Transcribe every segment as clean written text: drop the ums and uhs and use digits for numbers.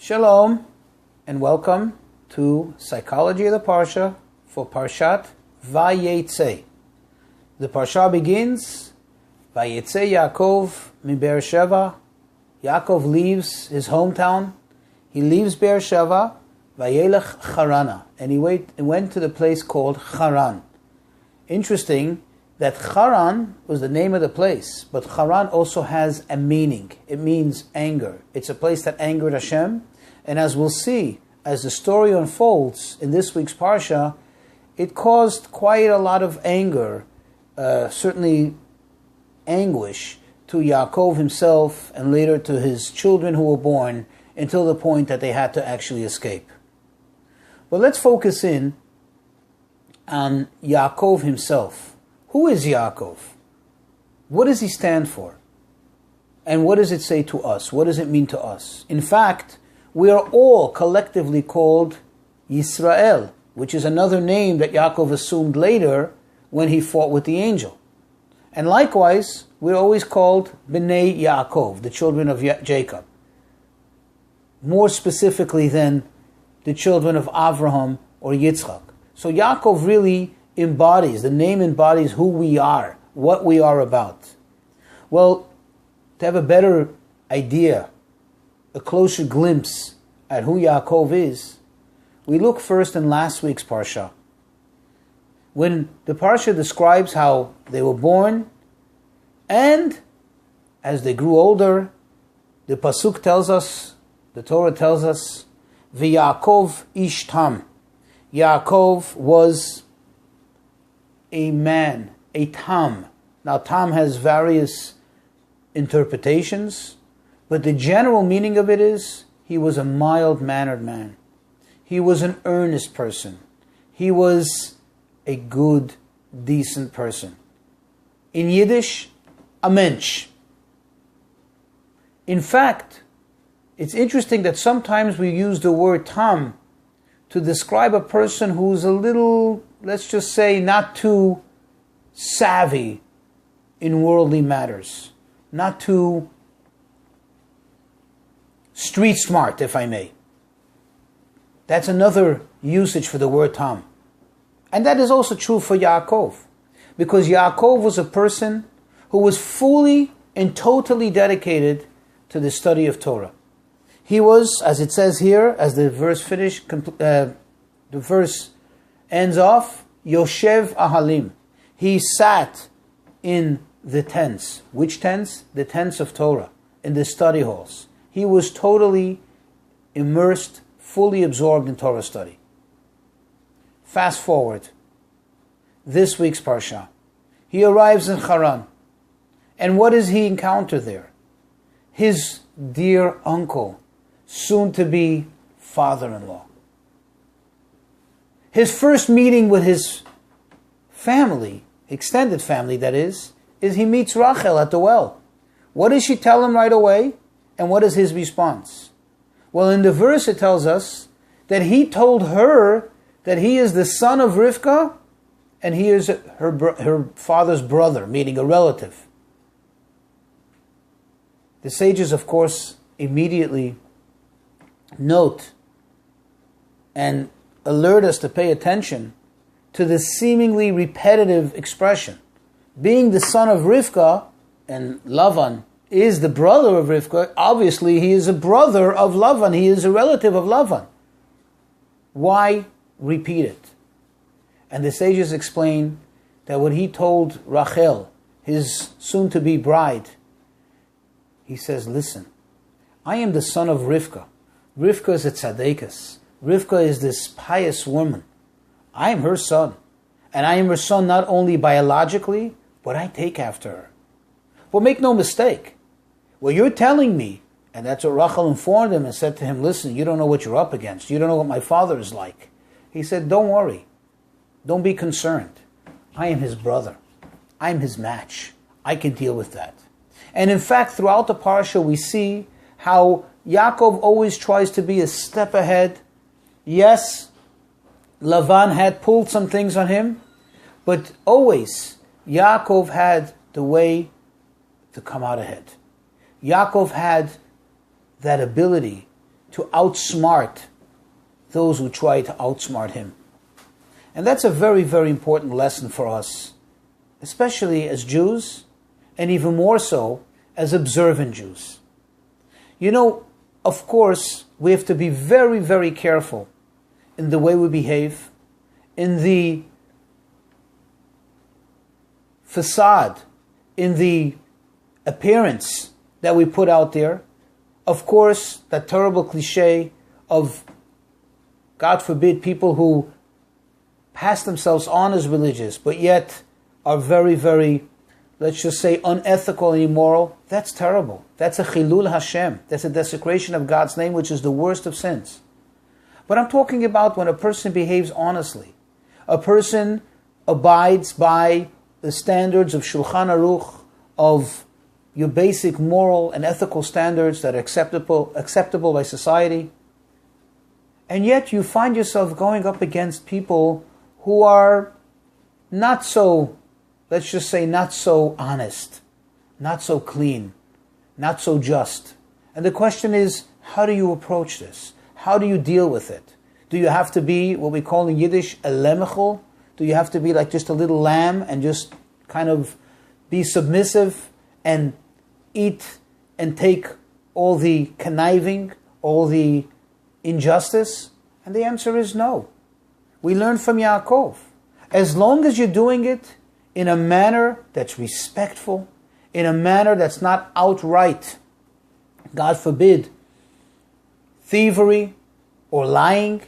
Shalom and welcome to Psychology of the Parsha for Parshat Vayeitzei. The Parsha begins, Vayeitzei Yaakov min Beersheva. Yaakov leaves his hometown. He leaves Beersheva, Vayelech Charana, and he went to the place called Haran. Interesting that Haran was the name of the place, but Haran also has a meaning. It means anger. It's a place that angered Hashem, and as we'll see, as the story unfolds in this week's Parsha, it caused quite a lot of anger, certainly anguish, to Yaakov himself and later to his children who were born, until the point that they had to actually escape. But let's focus in on Yaakov himself. Who is Yaakov? What does he stand for? And what does it say to us? What does it mean to us? In fact, we are all collectively called Yisrael, which is another name that Yaakov assumed later when he fought with the angel. And likewise, we're always called Bnei Yaakov, the children of Jacob. More specifically than the children of Avraham or Yitzchak. So Yaakov really embodies, the name embodies who we are, what we are about. Well, to have a better idea, a closer glimpse at who Yaakov is, we look first in last week's Parsha. When the Parsha describes how they were born, and as they grew older, the Pasuk tells us, the Torah tells us, V'Yaakov ish tam. Yaakov was a man, a tam. Now tam has various interpretations, but the general meaning of it is he was a mild-mannered man. He was an earnest person. He was a good, decent person. In Yiddish, a mensch. In fact, it's interesting that sometimes we use the word tam to describe a person who's a little, let's just say, not too savvy in worldly matters. Not too street smart, if I may. That's another usage for the word tam. And that is also true for Yaakov. Because Yaakov was a person who was fully and totally dedicated to the study of Torah. He was, as it says here, as the verse the verse ends off, Yoshev Ahalim. He sat in the tents. Which tents? The tents of Torah, in the study halls. He was totally immersed, fully absorbed in Torah study. Fast forward. This week's Parsha. He arrives in Haran. And what does he encounter there? His dear uncle, soon-to-be father-in-law. His first meeting with his family, extended family that is he meets Rachel at the well. What does she tell him right away? And what is his response? Well, in the verse it tells us that he told her that he is the son of Rivka and he is her father's brother, meaning a relative. The sages, of course, immediately note and alert us to pay attention to the seemingly repetitive expression. Being the son of Rivka, and Lavan is the brother of Rivka, obviously he is a brother of Lavan, he is a relative of Lavan. Why repeat it? And the sages explain that when he told Rachel, his soon-to-be bride, he says, listen, I am the son of Rivka. Rivka is a tzaddikus. Rivka is this pious woman. I am her son. And I am her son not only biologically, but I take after her. But make no mistake. What you're telling me, and that's what Rachel informed him and said to him, listen, you don't know what you're up against. You don't know what my father is like. He said, don't worry. Don't be concerned. I am his brother. I am his match. I can deal with that. And in fact, throughout the Parsha, we see how Yaakov always tries to be a step ahead. Yes, Lavan had pulled some things on him, but always Yaakov had the way to come out ahead. Yaakov had that ability to outsmart those who try to outsmart him. And that's a very, very important lesson for us, especially as Jews, and even more so as observant Jews. You know, of course, we have to be very, very careful in the way we behave, in the facade, in the appearance that we put out there. Of course, that terrible cliche of, God forbid, people who pass themselves on as religious, but yet are very, very, let's just say, unethical and immoral. That's terrible. That's a chilul Hashem. That's a desecration of God's name, which is the worst of sins. But I'm talking about when a person behaves honestly. A person abides by the standards of Shulchan Aruch, of your basic moral and ethical standards that are acceptable by society. And yet you find yourself going up against people who are not so, let's just say, not so honest, not so clean, not so just. And the question is, how do you approach this? How do you deal with it? Do you have to be what we call in Yiddish a lemechel? Do you have to be like just a little lamb and just kind of be submissive and eat and take all the conniving, all the injustice? And the answer is no. We learn from Yaakov. As long as you're doing it in a manner that's respectful, in a manner that's not outright, God forbid, thievery or lying,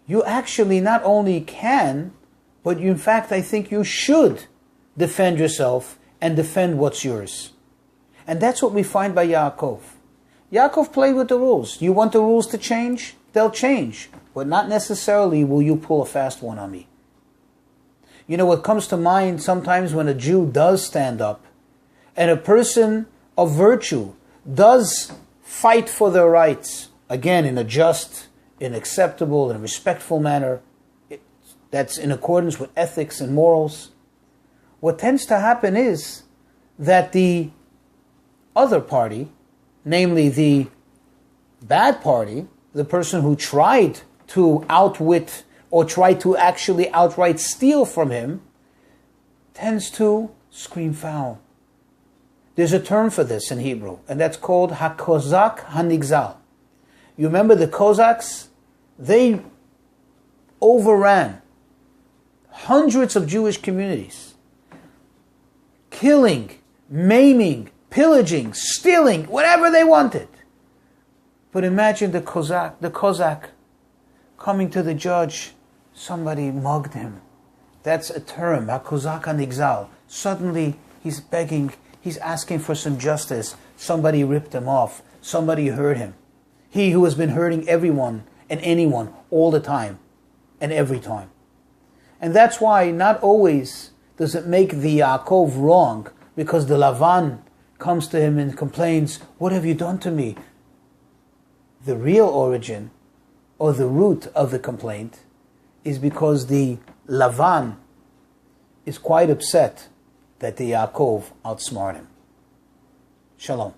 you actually not only can, but you, in fact, I think you should defend yourself and defend what's yours. And that's what we find by Yaakov. Yaakov played with the rules. You want the rules to change? They'll change. But not necessarily will you pull a fast one on me. You know, what comes to mind sometimes when a Jew does stand up and a person of virtue does fight for their rights, again, in a just, in acceptable, and respectful manner, that's in accordance with ethics and morals, what tends to happen is that the other party, namely the bad party, the person who tried to outwit or tried to actually outright steal from him, tends to scream foul. There's a term for this in Hebrew, and that's called hakozak hanigzal. You remember the Cossacks? They overran hundreds of Jewish communities, killing, maiming, pillaging, stealing, whatever they wanted. But imagine the Cossack coming to the judge. Somebody mugged him. That's a term, hakozak hanigzal. Suddenly he's begging, he's asking for some justice. Somebody ripped him off. Somebody hurt him. He who has been hurting everyone and anyone all the time and every time. And that's why not always does it make the Yaakov wrong, because the Lavan comes to him and complains, "What have you done to me?" The real origin or the root of the complaint is because the Lavan is quite upset that the Yaakov outsmarted him. Shalom.